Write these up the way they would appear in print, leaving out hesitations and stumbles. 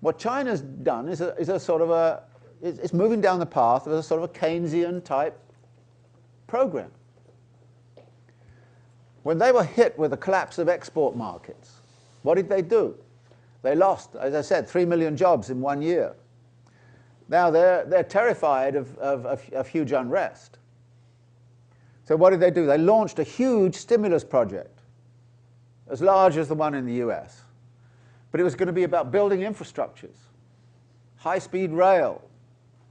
What China's done is a sort of a, it's moving down the path of a sort of a Keynesian type program. When they were hit with the collapse of export markets, what did they do? They lost, as I said, 3 million jobs in 1 year. Now they're terrified of huge unrest. So what did they do? They launched a huge stimulus project, as large as the one in the US. But it was going to be about building infrastructures, high-speed rail,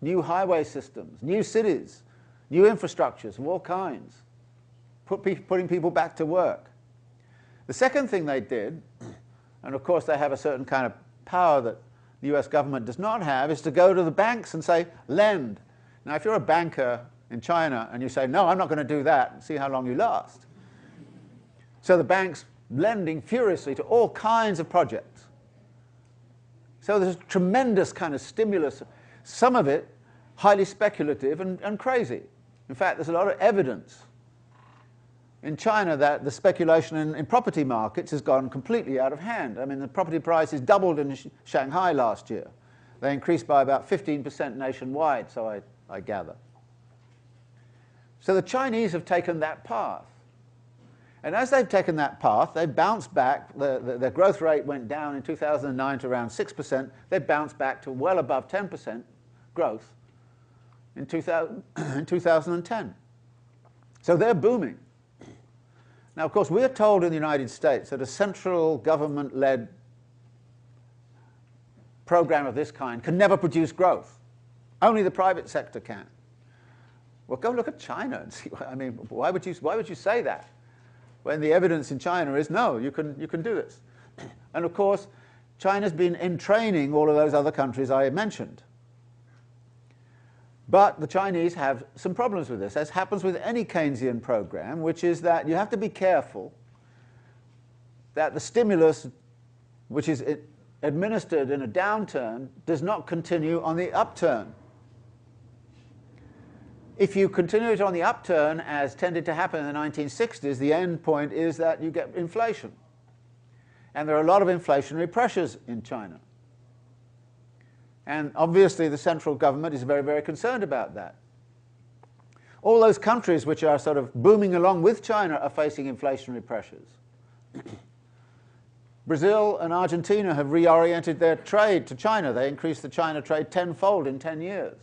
new highway systems, new cities, new infrastructures of all kinds, putting people back to work. The second thing they did, and of course they have a certain kind of power that the US government does not have, is to go to the banks and say, lend. Now if you're a banker in China and you say, no, I'm not going to do that, and see how long you last. So the banks lending furiously to all kinds of projects. So there's a tremendous kind of stimulus, some of it highly speculative and crazy. In fact, there's a lot of evidence in China that the speculation in property markets has gone completely out of hand. I mean, the property prices doubled in Shanghai last year. They increased by about 15% nationwide, so I gather. So the Chinese have taken that path. And as they've taken that path, they've bounced back. Their growth rate went down in 2009 to around 6%. They've bounced back to well above 10% growth in 2010. So they're booming. Now, of course, we're told in the United States that a central government-led program of this kind can never produce growth. Only the private sector can. Well, go look at China and see. I mean, why would you say that, when the evidence in China is, no, you can do this. And of course, China's been entraining all of those other countries I mentioned. But the Chinese have some problems with this, as happens with any Keynesian program, which is that you have to be careful that the stimulus, which is administered in a downturn, does not continue on the upturn. If you continue it on the upturn, as tended to happen in the 1960s, the end point is that you get inflation. And there are a lot of inflationary pressures in China. And obviously the central government is very, very concerned about that. All those countries which are sort of booming along with China are facing inflationary pressures. Brazil and Argentina have reoriented their trade to China. They increased the China trade tenfold in 10 years.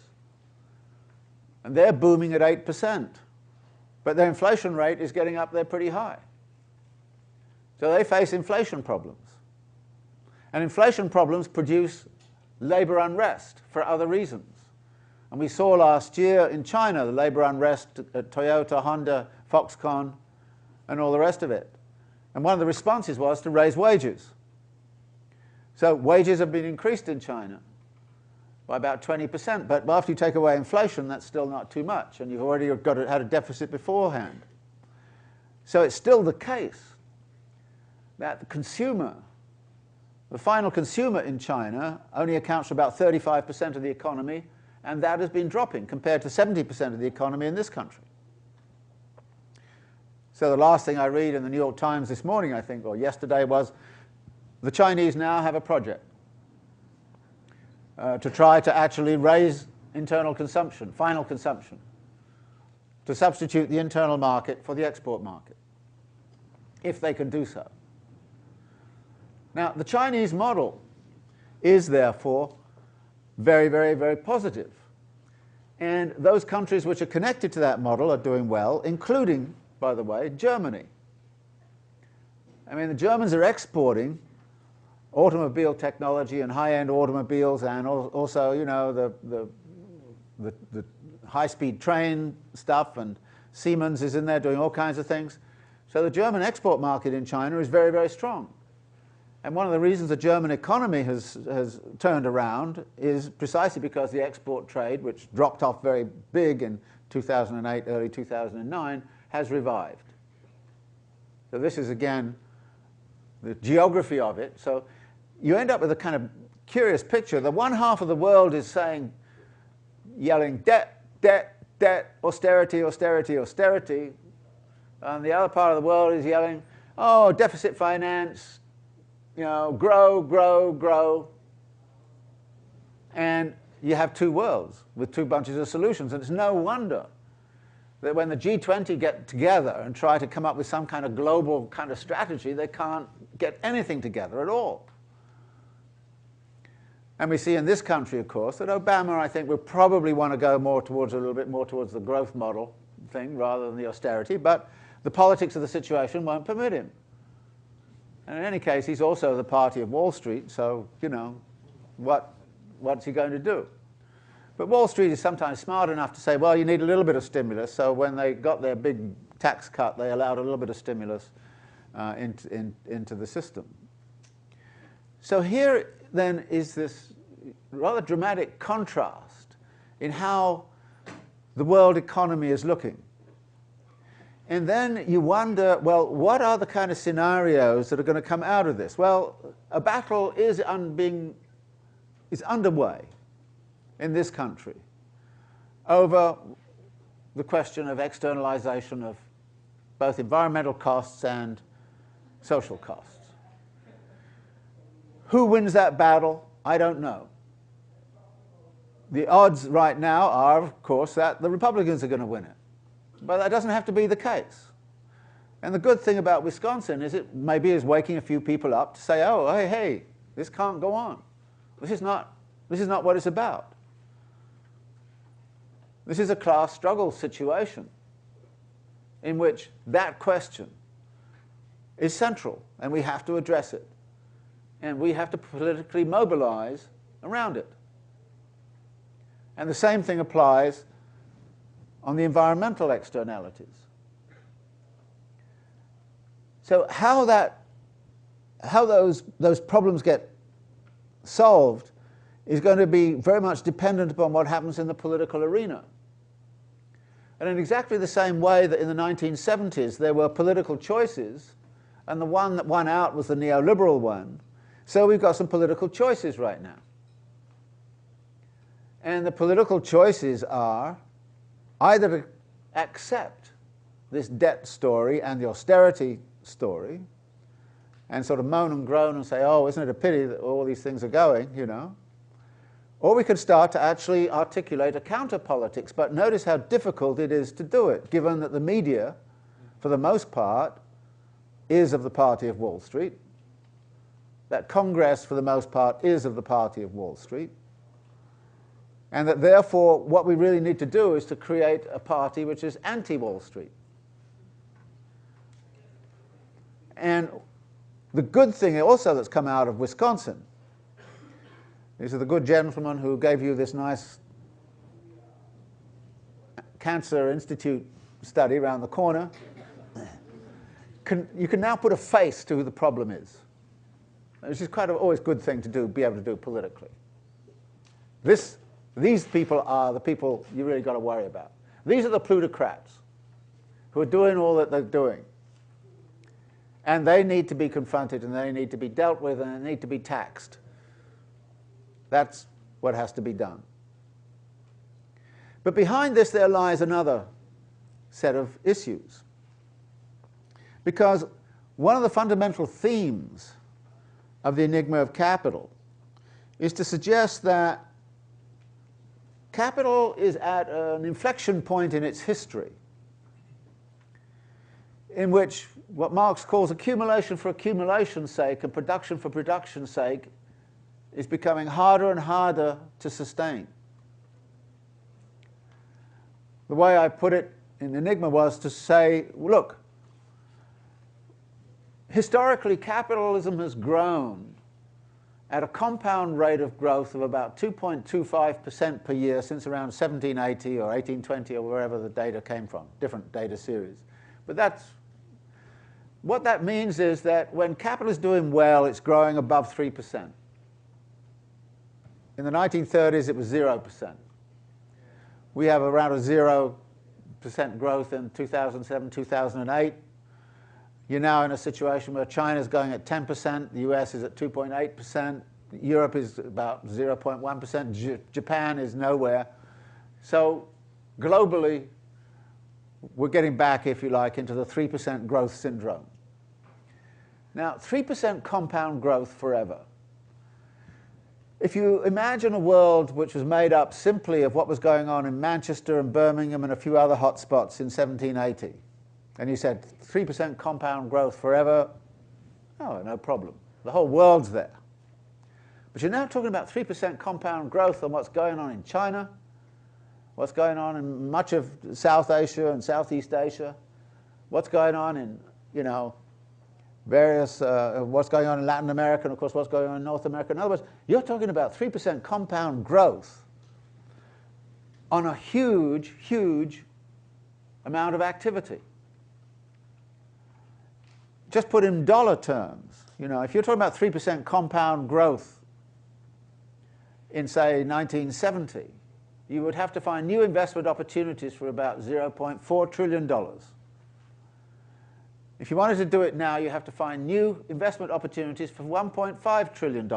And they're booming at 8%. But their inflation rate is getting up there pretty high. So they face inflation problems. And inflation problems produce labor unrest for other reasons. And we saw last year in China the labor unrest at Toyota, Honda, Foxconn, and all the rest of it. And one of the responses was to raise wages. So wages have been increased in China by about 20%, but after you take away inflation, that's still not too much, and you've already had a deficit beforehand. So it's still the case that the consumer, the final consumer in China, only accounts for about 35% of the economy, and that has been dropping compared to 70% of the economy in this country. So the last thing I read in the New York Times this morning, I think, or yesterday, was the Chinese now have a project to try to actually raise internal consumption, final consumption, to substitute the internal market for the export market, if they can do so. Now, the Chinese model is therefore very, very, very positive. And those countries which are connected to that model are doing well, including, by the way, Germany. I mean, the Germans are exporting automobile technology and high-end automobiles, and also, you know, the high-speed train stuff, and Siemens is in there doing all kinds of things. So the German export market in China is very, very strong. And one of the reasons the German economy has turned around is precisely because the export trade, which dropped off very big in 2008, early 2009, has revived. So this is, again, the geography of it. So you end up with a kind of curious picture. The one half of the world is saying, yelling, debt, debt, debt, austerity, austerity, austerity. And the other part of the world is yelling, oh, deficit finance, you know, grow, grow, grow. And you have two worlds with two bunches of solutions. And it's no wonder that when the G20 get together and try to come up with some kind of global kind of strategy, they can't get anything together at all. And we see in this country, of course, that Obama, I think, will probably want to go more towards a little bit more towards the growth model thing rather than the austerity, but the politics of the situation won't permit him. And in any case, he's also the party of Wall Street, so, you know, what's he going to do? But Wall Street is sometimes smart enough to say, well, you need a little bit of stimulus, so when they got their big tax cut, they allowed a little bit of stimulus into the system. So here, then, is this rather dramatic contrast in how the world economy is looking. And then you wonder, well, what are the kind of scenarios that are going to come out of this? Well, a battle is underway in this country over the question of externalization of both environmental costs and social costs. Who wins that battle? I don't know. The odds right now are, of course, that the Republicans are going to win it. But that doesn't have to be the case. And the good thing about Wisconsin is it maybe is waking a few people up to say, oh, hey, this can't go on. This is not what it's about. This is a class struggle situation in which that question is central, and we have to address it. And we have to politically mobilize around it. And the same thing applies on the environmental externalities. So how those problems get solved is going to be very much dependent upon what happens in the political arena. And in exactly the same way that in the 1970s there were political choices, and the one that won out was the neoliberal one, so we've got some political choices right now. And the political choices are either to accept this debt story and the austerity story and sort of moan and groan and say, oh, isn't it a pity that all these things are going, you know? Or we could start to actually articulate a counter-politics, but notice how difficult it is to do it, given that the media, for the most part, is of the party of Wall Street, that Congress, for the most part, is of the party of Wall Street, and that therefore what we really need to do is to create a party which is anti-Wall Street. And the good thing also that's come out of Wisconsin, these are the good gentlemen who gave you this nice Cancer Institute study around the corner. You can now put a face to who the problem is, which is quite always a good thing to do, be able to do politically. These people are the people you really got to worry about. These are the plutocrats who are doing all that they're doing. And they need to be confronted, and they need to be dealt with, and they need to be taxed. That's what has to be done. But behind this there lies another set of issues. Because one of the fundamental themes of the enigma of capital is to suggest that capital is at an inflection point in its history in which what Marx calls accumulation for accumulation's sake and production for production's sake is becoming harder and harder to sustain. The way I put it in Enigma was to say, look, historically capitalism has grown at a compound rate of growth of about 2.25% per year since around 1780 or 1820 or wherever the data came from, different data series. But what that means is that when capital is doing well, it's growing above 3%. In the 1930s, it was 0%. We have around a 0% growth in 2007, 2008. You're now in a situation where China's going at 10%, the US is at 2.8%, Europe is about 0.1%, Japan is nowhere. So globally, we're getting back, if you like, into the 3% growth syndrome. Now, 3% compound growth forever If you imagine a world which was made up simply of what was going on in Manchester and Birmingham and a few other hotspots in 1780, and you said 3% compound growth forever, oh, no problem. The whole world's there. But you're now talking about 3% compound growth on what's going on in China, what's going on in much of South Asia and Southeast Asia, what's going on in, various, what's going on in Latin America, and of course what's going on in North America. In other words, you're talking about 3% compound growth on a huge, huge amount of activity. Just put in dollar terms, if you're talking about 3% compound growth in, say, 1970, you would have to find new investment opportunities for about $0.4 trillion. If you wanted to do it now, you have to find new investment opportunities for $1.5 trillion.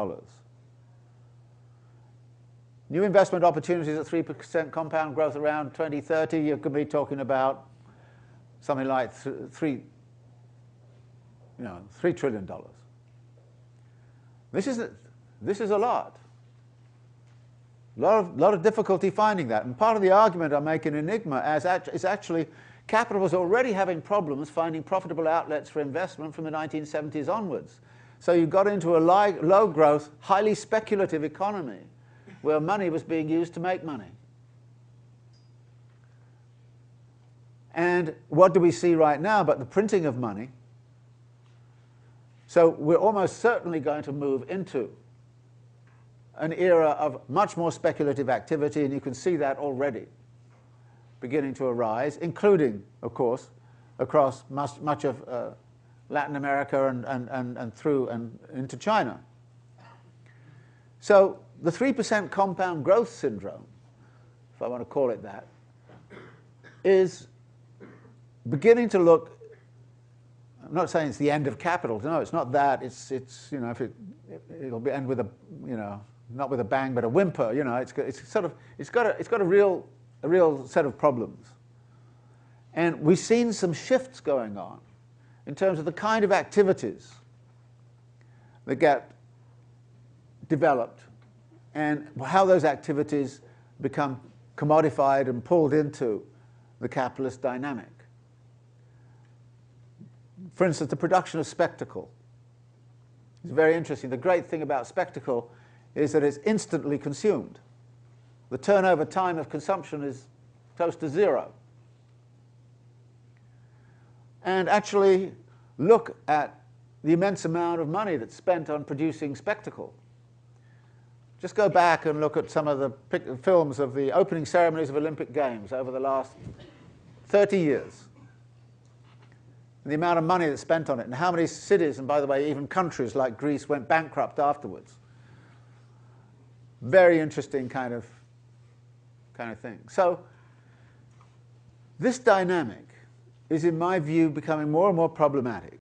New investment opportunities at 3% compound growth around 2030, you could be talking about something like $3 trillion. This is a lot. A lot of difficulty finding that. And part of the argument I make in Enigma is actually capital was already having problems finding profitable outlets for investment from the 1970s onwards. So you got into a low growth, highly speculative economy where money was being used to make money. And what do we see right now but the printing of money? So we're almost certainly going to move into an era of much more speculative activity, and you can see that already beginning to arise, including, of course, across much of Latin America and through and into China. So the 3% compound growth syndrome, if I want to call it that, is beginning to look. I'm not saying it's the end of capital. No, it's not that. It's if it'll be end with a not with a bang but a whimper. It's got a real set of problems. And we've seen some shifts going on in terms of the kind of activities that get developed and how those activities become commodified and pulled into the capitalist dynamic. For instance, the production of spectacle is very interesting. The great thing about spectacle is that it's instantly consumed. The turnover time of consumption is close to zero. And actually look at the immense amount of money that's spent on producing spectacle. Just go back and look at some of the films of the opening ceremonies of Olympic Games over the last 30 years. The amount of money that's spent on it, and how many cities, and by the way, even countries like Greece went bankrupt afterwards. Very interesting kind of thing. So this dynamic is, in my view, becoming more and more problematic.